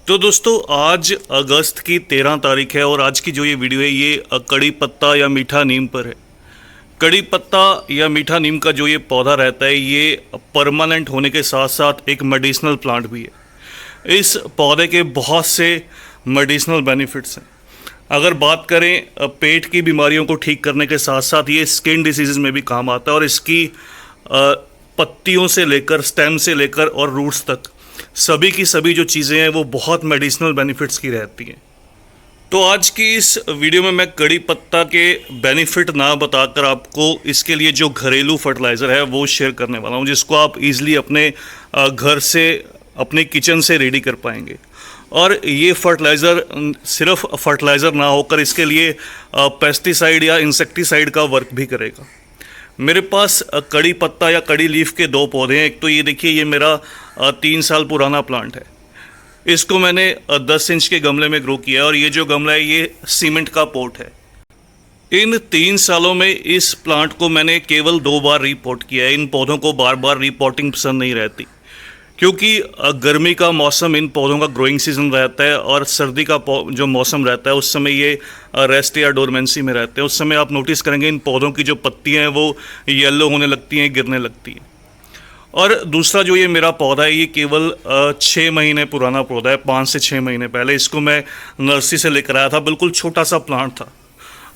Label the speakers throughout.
Speaker 1: तो दोस्तों आज अगस्त की 13 तारीख है और आज की जो ये वीडियो है ये कड़ी पत्ता या मीठा नीम पर है। कड़ी पत्ता या मीठा नीम का जो ये पौधा रहता है ये परमानेंट होने के साथ साथ एक मेडिसिनल प्लांट भी है। इस पौधे के बहुत से मेडिसिनल बेनिफिट्स हैं। अगर बात करें पेट की बीमारियों को ठीक करने के साथ साथ ये स्किन डिसीज़ में भी काम आता है और इसकी पत्तियों से लेकर स्टेम से लेकर और रूट्स तक सभी की सभी जो चीज़ें हैं वो बहुत मेडिसिनल बेनिफिट्स की रहती हैं। तो आज की इस वीडियो में मैं कड़ी पत्ता के बेनिफिट ना बताकर आपको इसके लिए जो घरेलू फर्टिलाइज़र है वो शेयर करने वाला हूँ, जिसको आप इजीली अपने घर से अपने किचन से रेडी कर पाएंगे। और ये फर्टिलाइज़र सिर्फ फर्टिलाइज़र ना होकर इसके लिए पेस्टिसाइड या इंसेक्टिसाइड का वर्क भी करेगा। मेरे पास कड़ी पत्ता या कड़ी लीफ के दो पौधे हैं। एक तो ये देखिए, ये मेरा 3 साल पुराना प्लांट है। इसको मैंने 10 इंच के गमले में ग्रो किया है और ये जो गमला है ये सीमेंट का पोट है। इन 3 सालों में इस प्लांट को मैंने केवल 2 बार रीपॉट किया है। इन पौधों को बार बार रीपॉटिंग पसंद नहीं रहती, क्योंकि गर्मी का मौसम इन पौधों का ग्रोइंग सीजन रहता है और सर्दी का जो मौसम रहता है उस समय ये रेस्ट या डोरमेंसी में रहते हैं। उस समय आप नोटिस करेंगे इन पौधों की जो पत्तियां हैं वो येलो होने लगती हैं, गिरने लगती हैं। और दूसरा जो ये मेरा पौधा है ये केवल 6 महीने पुराना पौधा है। 5 से 6 महीने पहले इसको मैं नर्सरी से लेकर आया था। बिल्कुल छोटा सा प्लांट था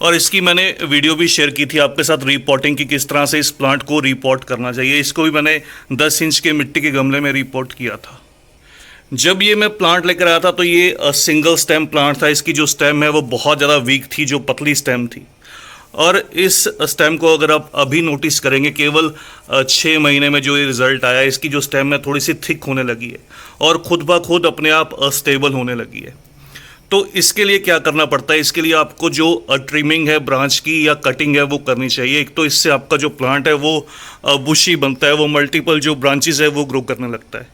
Speaker 1: और इसकी मैंने वीडियो भी शेयर की थी आपके साथ रीपॉटिंग की, किस तरह से इस प्लांट को रीपॉट करना चाहिए। इसको भी मैंने 10 इंच के मिट्टी के गमले में रीपॉट किया था। जब ये मैं प्लांट लेकर आया था तो ये सिंगल स्टेम प्लांट था। इसकी जो स्टेम है वो बहुत ज़्यादा वीक थी, जो पतली स्टेम थी। और इस स्टेम को अगर आप अभी नोटिस करेंगे केवल 6 महीने में जो ये रिज़ल्ट आया, इसकी जो स्टेम है थोड़ी सी थिक होने लगी है और खुद ब खुद अपने आप स्टेबल होने लगी है। तो इसके लिए क्या करना पड़ता है, इसके लिए आपको जो ट्रिमिंग है ब्रांच की या कटिंग है वो करनी चाहिए। एक तो इससे आपका जो प्लांट है वो बुशी बनता है, वो मल्टीपल जो ब्रांचेस है वो ग्रो करने लगता है।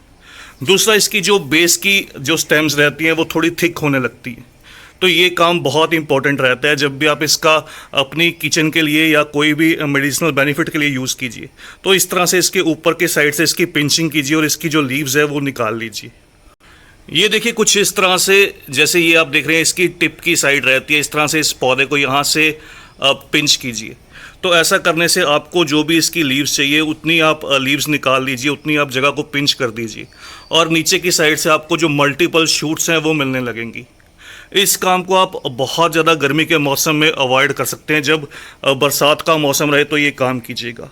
Speaker 1: दूसरा, इसकी जो बेस की जो स्टेम्स रहती हैं वो थोड़ी थिक होने लगती है। तो ये काम बहुत इंपॉर्टेंट रहता है जब भी आप इसका अपनी किचन के लिए या कोई भी मेडिसिनल बेनिफिट के लिए यूज़ कीजिए। तो इस तरह से इसके ऊपर के साइड से इसकी पिंचिंग कीजिए और इसकी जो लीव्स है वो निकाल लीजिए। ये देखिए कुछ इस तरह से, जैसे ये आप देख रहे हैं इसकी टिप की साइड रहती है, इस तरह से इस पौधे को यहाँ से पिंच कीजिए। तो ऐसा करने से आपको जो भी इसकी लीव्स चाहिए उतनी आप लीव्स निकाल लीजिए, उतनी आप जगह को पिंच कर दीजिए और नीचे की साइड से आपको जो मल्टीपल शूट्स हैं वो मिलने लगेंगी। इस काम को आप बहुत ज़्यादा गर्मी के मौसम में अवॉइड कर सकते हैं। जब बरसात का मौसम रहे तो ये काम कीजिएगा।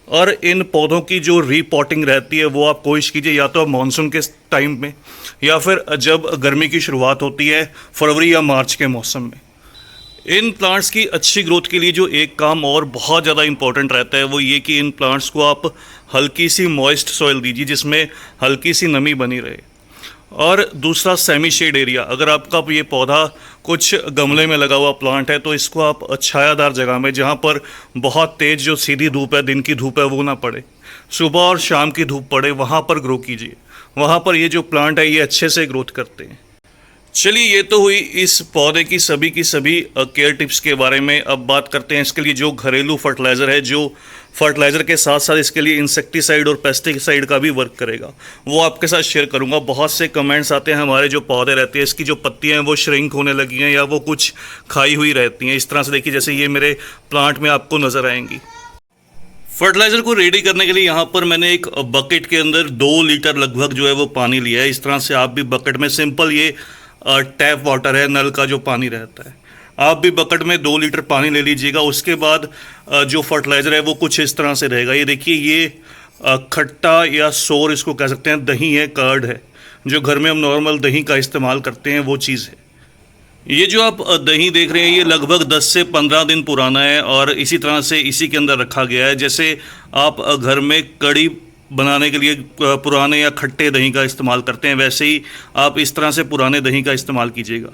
Speaker 1: और इन पौधों की जो रीपॉटिंग रहती है वो आप कोशिश कीजिए या तो मानसून के टाइम में या फिर जब गर्मी की शुरुआत होती है फरवरी या मार्च के मौसम में। इन प्लांट्स की अच्छी ग्रोथ के लिए जो एक काम और बहुत ज़्यादा इम्पोर्टेंट रहता है वो ये कि इन प्लांट्स को आप हल्की सी मॉइस्ट सॉइल दीजिए, जिसमें हल्की सी नमी बनी रहे। और दूसरा, सेमी शेड एरिया। अगर आपका ये पौधा कुछ गमले में लगा हुआ प्लांट है तो इसको आप छायादार जगह में, जहाँ पर बहुत तेज़ जो सीधी धूप है, दिन की धूप है वो ना पड़े, सुबह और शाम की धूप पड़े, वहाँ पर ग्रो कीजिए। वहाँ पर ये जो प्लांट है ये अच्छे से ग्रोथ करते हैं। चलिए, ये तो हुई इस पौधे की सभी केयर टिप्स के बारे में। अब बात करते हैं इसके लिए जो घरेलू फर्टिलाइज़र है, जो फर्टिलाइज़र के साथ साथ इसके लिए इंसेक्टिसाइड और पेस्टिसाइड का भी वर्क करेगा, वो आपके साथ शेयर करूंगा। बहुत से कमेंट्स आते हैं हमारे जो पौधे रहते हैं इसकी जो पत्तियां हैं वो श्रिंक होने लगी हैं या वो कुछ खाई हुई रहती हैं। इस तरह से देखिए, जैसे ये मेरे प्लांट में आपको नज़र आएंगी। फर्टिलाइज़र को रेडी करने के लिए यहाँ पर मैंने एक बकेट के अंदर 2 लीटर लगभग जो है वो पानी लिया है। इस तरह से आप भी बकेट में, सिंपल ये टैप वाटर है, नल का जो पानी रहता है, आप भी बकेट में 2 लीटर पानी ले लीजिएगा। उसके बाद जो फर्टिलाइज़र है वो कुछ इस तरह से रहेगा। ये देखिए, ये खट्टा या सोर इसको कह सकते हैं, दही है, कर्ड है, जो घर में हम नॉर्मल दही का इस्तेमाल करते हैं वो चीज़ है। ये जो आप दही देख रहे हैं ये लगभग 10 से 15 दिन पुराना है और इसी तरह से इसी के अंदर रखा गया है। जैसे आप घर में कड़ी बनाने के लिए पुराने या खट्टे दही का इस्तेमाल करते हैं, वैसे ही आप इस तरह से पुराने दही का इस्तेमाल कीजिएगा।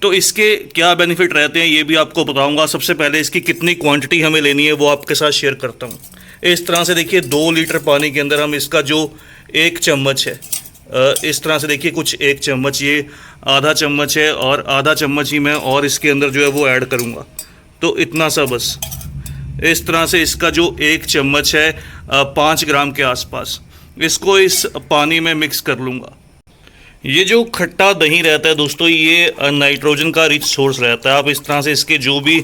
Speaker 1: तो इसके क्या बेनिफिट रहते हैं ये भी आपको बताऊंगा। सबसे पहले इसकी कितनी क्वांटिटी हमें लेनी है वो आपके साथ शेयर करता हूँ। इस तरह से देखिए, 2 लीटर पानी के अंदर हम इसका जो 1 चम्मच है, इस तरह से देखिए कुछ 1 चम्मच, ये आधा चम्मच है और आधा चम्मच ही मैं और इसके अंदर जो है वो ऐड करूँगा। तो इतना सा बस, इस तरह से इसका जो 1 चम्मच है 5 ग्राम के आसपास, इसको इस पानी में मिक्स कर लूँगा। ये जो खट्टा दही रहता है दोस्तों, ये नाइट्रोजन का रिच सोर्स रहता है। आप इस तरह से इसके जो भी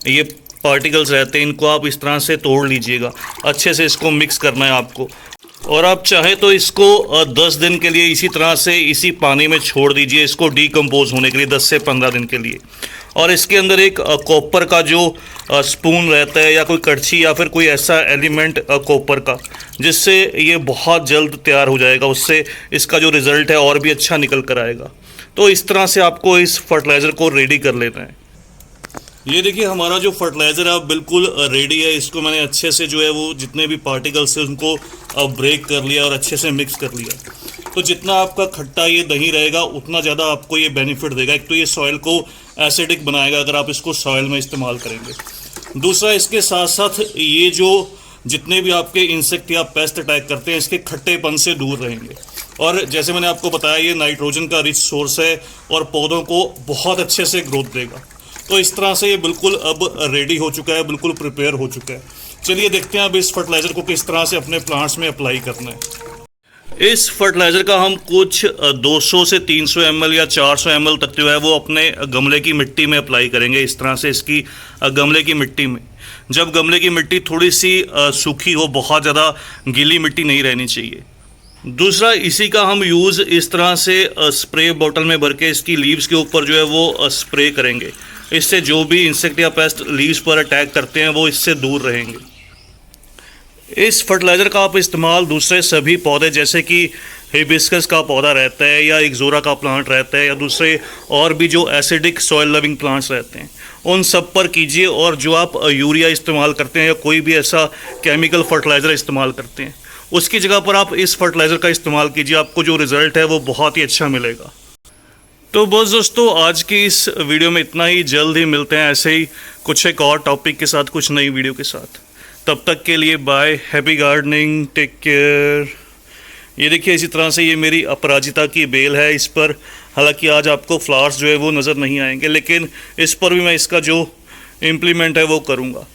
Speaker 1: ये पार्टिकल्स रहते हैं इनको आप इस तरह से तोड़ लीजिएगा। अच्छे से इसको मिक्स करना है आपको, और आप चाहे तो इसको 10 दिन के लिए इसी तरह से इसी पानी में छोड़ दीजिए, इसको डीकम्पोज होने के लिए 10 से 15 दिन के लिए। और इसके अंदर एक कॉपर का जो स्पून रहता है या कोई कड़छी या फिर कोई ऐसा एलिमेंट कॉपर का, जिससे ये बहुत जल्द तैयार हो जाएगा, उससे इसका जो रिज़ल्ट है और भी अच्छा निकल कर आएगा। तो इस तरह से आपको इस फर्टिलाइज़र को रेडी कर लेना है। ये देखिए हमारा जो फर्टिलाइज़र है अब बिल्कुल रेडी है। इसको मैंने अच्छे से जो है वो जितने भी पार्टिकल्स हैं उनको ब्रेक कर लिया और अच्छे से मिक्स कर लिया। तो जितना आपका खट्टा ये दही रहेगा उतना ज़्यादा आपको ये बेनिफिट देगा। एक तो ये सॉइल को एसिडिक बनाएगा अगर आप इसको सॉइल में इस्तेमाल करेंगे। दूसरा, इसके साथ साथ ये जो जितने भी आपके इंसेक्ट या पेस्ट अटैक करते हैं इसके खट्टेपन से दूर रहेंगे। और जैसे मैंने आपको बताया ये नाइट्रोजन का रिच सोर्स है और पौधों को बहुत अच्छे से ग्रोथ देगा। तो इस तरह से ये बिल्कुल अब रेडी हो चुका है, बिल्कुल प्रिपेयर हो चुका है। चलिए देखते हैं अब इस फर्टिलाइज़र को किस तरह से अपने प्लांट्स में अप्लाई करना है। इस फर्टिलाइज़र का हम कुछ 200 से 300 ml या 400 ml तक जो है वो अपने गमले की मिट्टी में अप्लाई करेंगे। इस तरह से इसकी गमले की मिट्टी में, जब गमले की मिट्टी थोड़ी सी सूखी हो, बहुत ज़्यादा गीली मिट्टी नहीं रहनी चाहिए। दूसरा, इसी का हम यूज़ इस तरह से स्प्रे बॉटल में भर के इसकी लीव्स के ऊपर जो है वो स्प्रे करेंगे। इससे जो भी इंसेक्ट या पेस्ट लीव्स पर अटैक करते हैं वो इससे दूर रहेंगे। इस फर्टिलाइज़र का आप इस्तेमाल दूसरे सभी पौधे जैसे कि हिबिस्कस का पौधा रहता है या इक्ज़ोरा का प्लांट रहता है या दूसरे और भी जो एसिडिक सॉइल लविंग प्लांट्स रहते हैं उन सब पर कीजिए। और जो आप यूरिया इस्तेमाल करते हैं या कोई भी ऐसा केमिकल फर्टिलाइज़र इस्तेमाल करते हैं उसकी जगह पर आप इस फर्टिलाइज़र का इस्तेमाल कीजिए। आपको जो रिज़ल्ट है वो बहुत ही अच्छा मिलेगा। तो बस दोस्तों, आज की इस वीडियो में इतना ही। जल्द ही मिलते हैं ऐसे ही कुछ एक और टॉपिक के साथ, कुछ नई वीडियो के साथ। तब तक के लिए bye, happy gardening, take care. ये देखिए इसी तरह से ये मेरी अपराजिता की बेल है। इस पर हालांकि आज आपको फ्लावर्स जो है वो नज़र नहीं आएंगे, लेकिन इस पर भी मैं इसका जो इम्प्लीमेंट है वो करूँगा।